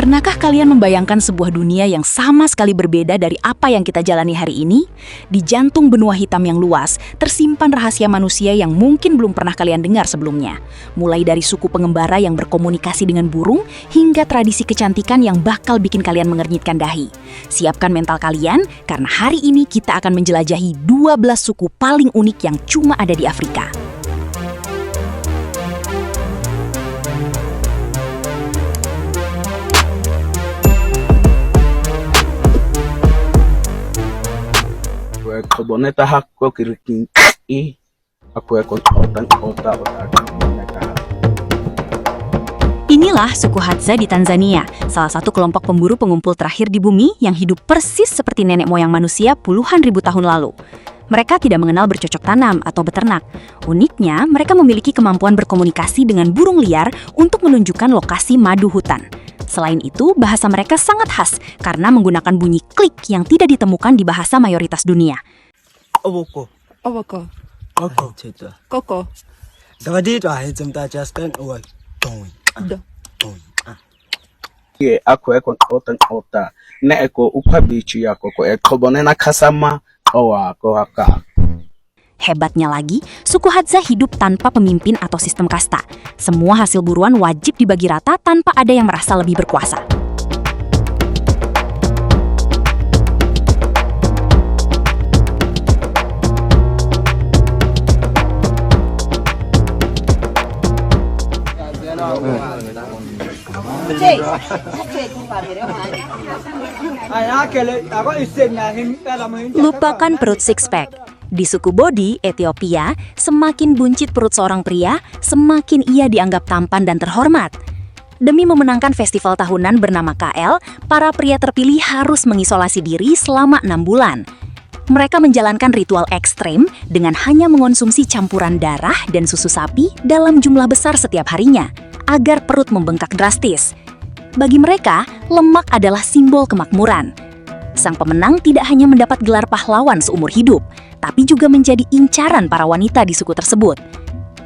Pernahkah kalian membayangkan sebuah dunia yang sama sekali berbeda dari apa yang kita jalani hari ini? Di jantung benua hitam yang luas, tersimpan rahasia manusia yang mungkin belum pernah kalian dengar sebelumnya. Mulai dari suku pengembara yang berkomunikasi dengan burung, hingga tradisi kecantikan yang bakal bikin kalian mengernyitkan dahi. Siapkan mental kalian, karena hari ini kita akan menjelajahi 12 suku paling unik yang cuma ada di Afrika. Keboneta hakko kirikin aku ekon ota. Inilah suku Hadza di Tanzania, salah satu kelompok pemburu pengumpul terakhir di bumi yang hidup persis seperti nenek moyang manusia puluhan ribu tahun lalu. Mereka tidak mengenal bercocok tanam atau beternak. Uniknya, mereka memiliki kemampuan berkomunikasi dengan burung liar untuk menunjukkan lokasi madu hutan. Selain itu, bahasa mereka sangat khas karena menggunakan bunyi klik yang tidak ditemukan di bahasa mayoritas dunia. Oboko. Koko. Koko. Aku ekon ota. Ne eko upabichi yako ko ekobonena kasama owa kohaka. Hebatnya lagi, suku Hadza hidup tanpa pemimpin atau sistem kasta. Semua hasil buruan wajib dibagi rata tanpa ada yang merasa lebih berkuasa. Lupakan perut six-pack. Di suku Bodi, Ethiopia, semakin buncit perut seorang pria, semakin ia dianggap tampan dan terhormat. Demi memenangkan festival tahunan bernama KL, para pria terpilih harus mengisolasi diri selama 6 bulan. Mereka menjalankan ritual ekstrem dengan hanya mengonsumsi campuran darah dan susu sapi dalam jumlah besar setiap harinya, agar perut membengkak drastis. Bagi mereka, lemak adalah simbol kemakmuran. Sang pemenang tidak hanya mendapat gelar pahlawan seumur hidup, tapi juga menjadi incaran para wanita di suku tersebut.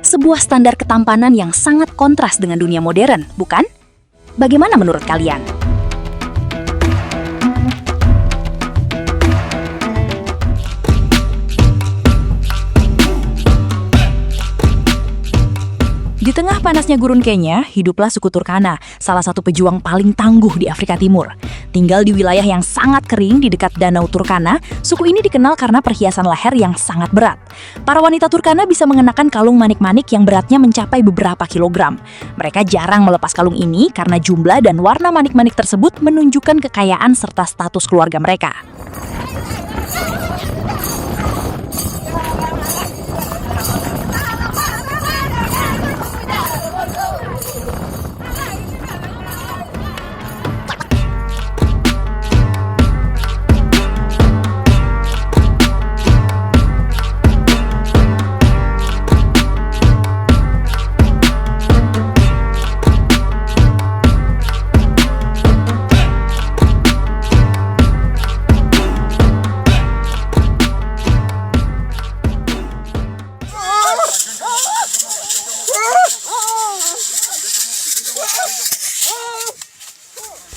Sebuah standar ketampanan yang sangat kontras dengan dunia modern, bukan? Bagaimana menurut kalian? Di tengah panasnya gurun Kenya, hiduplah suku Turkana, salah satu pejuang paling tangguh di Afrika Timur. Tinggal di wilayah yang sangat kering di dekat Danau Turkana, suku ini dikenal karena perhiasan leher yang sangat berat. Para wanita Turkana bisa mengenakan kalung manik-manik yang beratnya mencapai beberapa kilogram. Mereka jarang melepas kalung ini karena jumlah dan warna manik-manik tersebut menunjukkan kekayaan serta status keluarga mereka.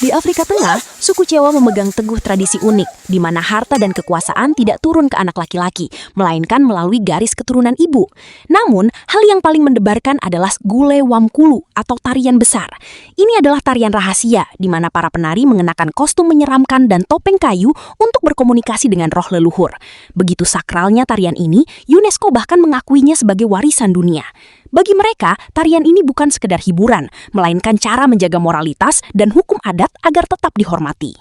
Di Afrika Tengah, suku Chewa memegang teguh tradisi unik, di mana harta dan kekuasaan tidak turun ke anak laki-laki, melainkan melalui garis keturunan ibu. Namun, hal yang paling mendebarkan adalah Gule Wamkulu atau tarian besar. Ini adalah tarian rahasia, di mana para penari mengenakan kostum menyeramkan dan topeng kayu untuk berkomunikasi dengan roh leluhur. Begitu sakralnya tarian ini, UNESCO bahkan mengakuinya sebagai warisan dunia. Bagi mereka, tarian ini bukan sekedar hiburan, melainkan cara menjaga moralitas dan hukum adat agar tetap dihormati.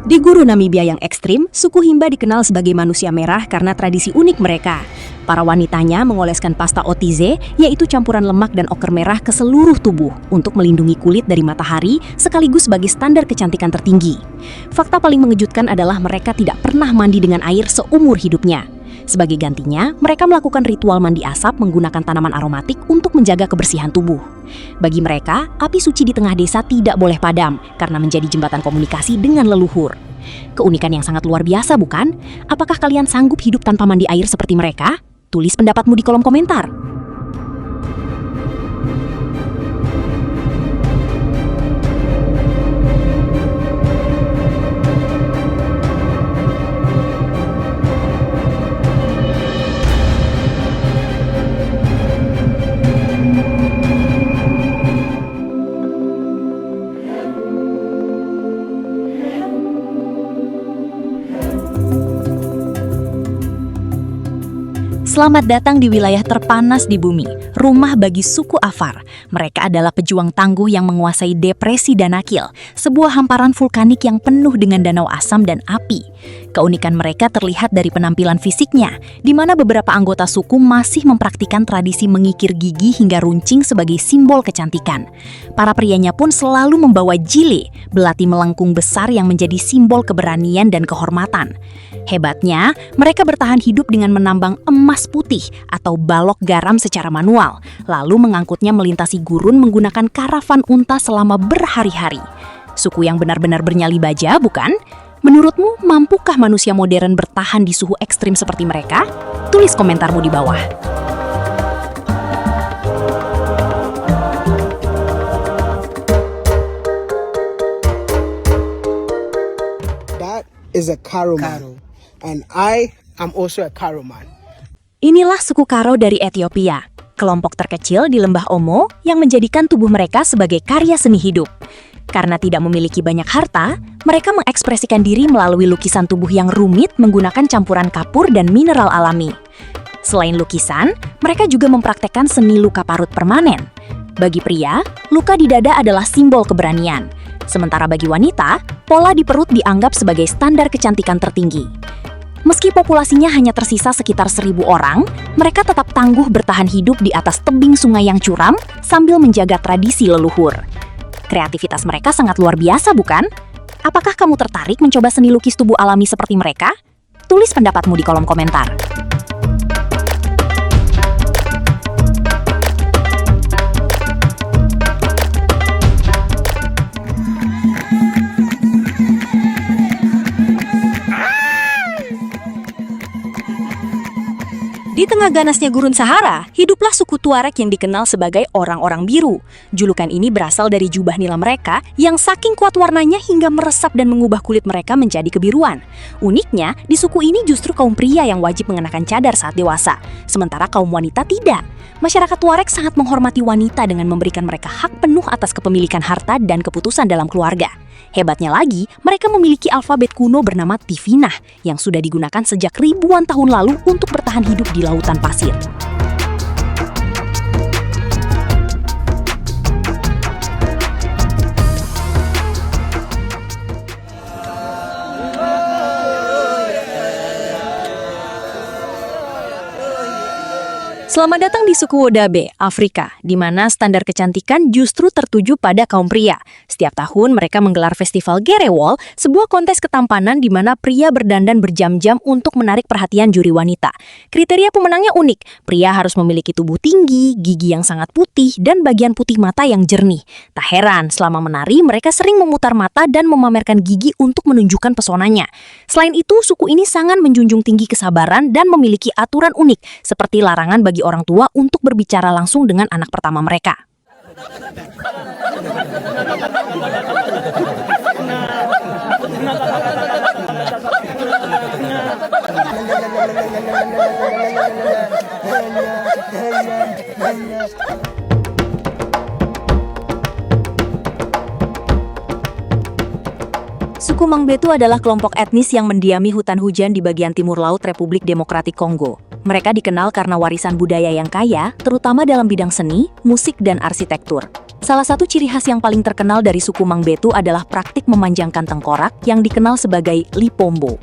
Di Guru Namibia yang ekstrim, suku Himba dikenal sebagai manusia merah karena tradisi unik mereka. Para wanitanya mengoleskan pasta otize, yaitu campuran lemak dan oker merah ke seluruh tubuh untuk melindungi kulit dari matahari sekaligus sebagai standar kecantikan tertinggi. Fakta paling mengejutkan adalah mereka tidak pernah mandi dengan air seumur hidupnya. Sebagai gantinya, mereka melakukan ritual mandi asap menggunakan tanaman aromatik untuk menjaga kebersihan tubuh. Bagi mereka, api suci di tengah desa tidak boleh padam karena menjadi jembatan komunikasi dengan leluhur. Keunikan yang sangat luar biasa, bukan? Apakah kalian sanggup hidup tanpa mandi air seperti mereka? Tulis pendapatmu di kolom komentar. Selamat datang di wilayah terpanas di bumi, rumah bagi suku Afar. Mereka adalah pejuang tangguh yang menguasai depresi Danakil, sebuah hamparan vulkanik yang penuh dengan danau asam dan api. Keunikan mereka terlihat dari penampilan fisiknya, di mana beberapa anggota suku masih mempraktikkan tradisi mengikir gigi hingga runcing sebagai simbol kecantikan. Para prianya pun selalu membawa jile, belati melengkung besar yang menjadi simbol keberanian dan kehormatan. Hebatnya, mereka bertahan hidup dengan menambang emas putih atau balok garam secara manual, lalu mengangkutnya melintasi gurun menggunakan karavan unta selama berhari-hari. Suku yang benar-benar bernyali baja, bukan? Menurutmu, mampukah manusia modern bertahan di suhu ekstrim seperti mereka? Tulis komentarmu di bawah. That is a Karo man. And I am also a Karo man. Inilah suku Karo dari Ethiopia, kelompok terkecil di lembah Omo yang menjadikan tubuh mereka sebagai karya seni hidup. Karena tidak memiliki banyak harta, mereka mengekspresikan diri melalui lukisan tubuh yang rumit menggunakan campuran kapur dan mineral alami. Selain lukisan, mereka juga mempraktekkan seni luka parut permanen. Bagi pria, luka di dada adalah simbol keberanian. Sementara bagi wanita, pola di perut dianggap sebagai standar kecantikan tertinggi. Meski populasinya hanya tersisa sekitar 1.000 orang, mereka tetap tangguh bertahan hidup di atas tebing sungai yang curam sambil menjaga tradisi leluhur. Kreativitas mereka sangat luar biasa, bukan? Apakah kamu tertarik mencoba seni lukis tubuh alami seperti mereka? Tulis pendapatmu di kolom komentar. Di tengah ganasnya gurun Sahara, hiduplah suku Tuareg yang dikenal sebagai orang-orang biru. Julukan ini berasal dari jubah nila mereka yang saking kuat warnanya hingga meresap dan mengubah kulit mereka menjadi kebiruan. Uniknya, di suku ini justru kaum pria yang wajib mengenakan cadar saat dewasa, sementara kaum wanita tidak. Masyarakat Tuareg sangat menghormati wanita dengan memberikan mereka hak penuh atas kepemilikan harta dan keputusan dalam keluarga. Hebatnya lagi, mereka memiliki alfabet kuno bernama Tifinagh yang sudah digunakan sejak ribuan tahun lalu untuk bertahan hidup di lautan pasir. Selamat datang di suku Wodabe, Afrika, di mana standar kecantikan justru tertuju pada kaum pria. Setiap tahun mereka menggelar festival Gerewol, sebuah kontes ketampanan di mana pria berdandan berjam-jam untuk menarik perhatian juri wanita. Kriteria pemenangnya unik, pria harus memiliki tubuh tinggi, gigi yang sangat putih, dan bagian putih mata yang jernih. Tak heran, selama menari mereka sering memutar mata dan memamerkan gigi untuk menunjukkan pesonanya. Selain itu, suku ini sangat menjunjung tinggi kesabaran dan memiliki aturan unik, seperti larangan bagi orang tua untuk berbicara langsung dengan anak pertama mereka. Suku Mangbetu adalah kelompok etnis yang mendiami hutan hujan di bagian timur laut Republik Demokratik Kongo. Mereka dikenal karena warisan budaya yang kaya, terutama dalam bidang seni, musik, dan arsitektur. Salah satu ciri khas yang paling terkenal dari suku Mangbetu adalah praktik memanjangkan tengkorak yang dikenal sebagai lipombo.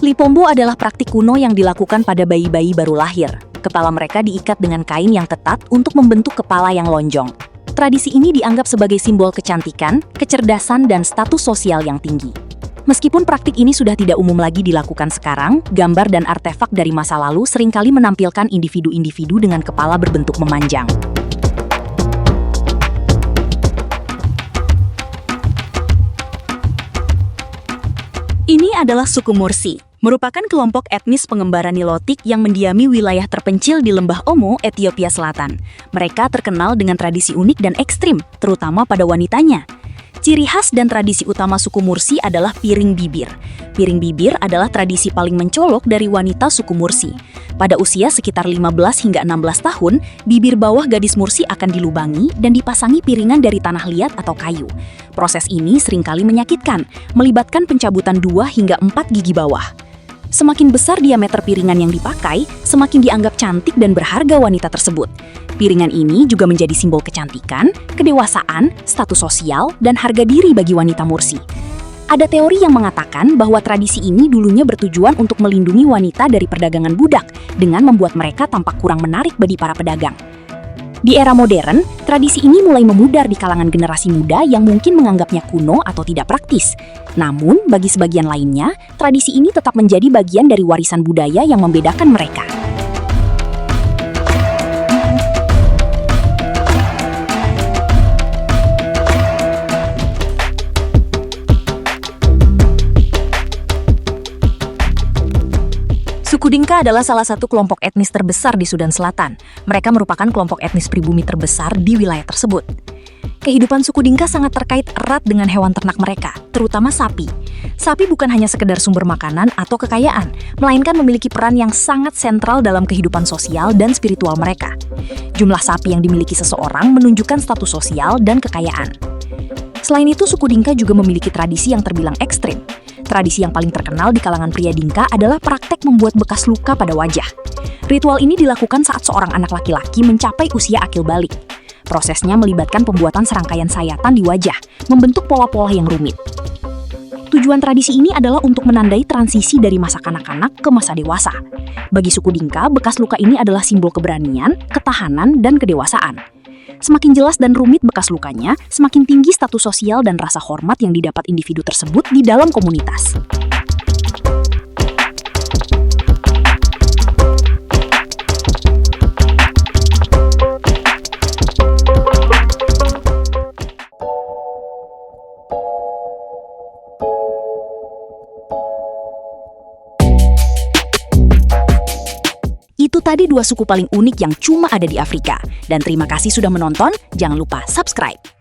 Lipombo adalah praktik kuno yang dilakukan pada bayi-bayi baru lahir. Kepala mereka diikat dengan kain yang ketat untuk membentuk kepala yang lonjong. Tradisi ini dianggap sebagai simbol kecantikan, kecerdasan, dan status sosial yang tinggi. Meskipun praktik ini sudah tidak umum lagi dilakukan sekarang, gambar dan artefak dari masa lalu seringkali menampilkan individu-individu dengan kepala berbentuk memanjang. Ini adalah suku Mursi, merupakan kelompok etnis pengembara Nilotik yang mendiami wilayah terpencil di Lembah Omo, Ethiopia Selatan. Mereka terkenal dengan tradisi unik dan ekstrim, terutama pada wanitanya. Ciri khas dan tradisi utama suku Mursi adalah piring bibir. Piring bibir adalah tradisi paling mencolok dari wanita suku Mursi. Pada usia sekitar 15 hingga 16 tahun, bibir bawah gadis Mursi akan dilubangi dan dipasangi piringan dari tanah liat atau kayu. Proses ini seringkali menyakitkan, melibatkan pencabutan 2 hingga 4 gigi bawah. Semakin besar diameter piringan yang dipakai, semakin dianggap cantik dan berharga wanita tersebut. Piringan ini juga menjadi simbol kecantikan, kedewasaan, status sosial, dan harga diri bagi wanita Mursi. Ada teori yang mengatakan bahwa tradisi ini dulunya bertujuan untuk melindungi wanita dari perdagangan budak dengan membuat mereka tampak kurang menarik bagi para pedagang. Di era modern, tradisi ini mulai memudar di kalangan generasi muda yang mungkin menganggapnya kuno atau tidak praktis. Namun, bagi sebagian lainnya, tradisi ini tetap menjadi bagian dari warisan budaya yang membedakan mereka. Suku Dinka adalah salah satu kelompok etnis terbesar di Sudan Selatan. Mereka merupakan kelompok etnis pribumi terbesar di wilayah tersebut. Kehidupan suku Dinka sangat terkait erat dengan hewan ternak mereka, terutama sapi. Sapi bukan hanya sekedar sumber makanan atau kekayaan, melainkan memiliki peran yang sangat sentral dalam kehidupan sosial dan spiritual mereka. Jumlah sapi yang dimiliki seseorang menunjukkan status sosial dan kekayaan. Selain itu, suku Dinka juga memiliki tradisi yang terbilang ekstrim. Tradisi yang paling terkenal di kalangan pria Dinka adalah praktek membuat bekas luka pada wajah. Ritual ini dilakukan saat seorang anak laki-laki mencapai usia akil balik. Prosesnya melibatkan pembuatan serangkaian sayatan di wajah, membentuk pola-pola yang rumit. Tujuan tradisi ini adalah untuk menandai transisi dari masa kanak-kanak ke masa dewasa. Bagi suku Dinka, bekas luka ini adalah simbol keberanian, ketahanan, dan kedewasaan. Semakin jelas dan rumit bekas lukanya, semakin tinggi status sosial dan rasa hormat yang didapat individu tersebut di dalam komunitas. Itu tadi 2 suku paling unik yang cuma ada di Afrika. Dan terima kasih sudah menonton, jangan lupa subscribe.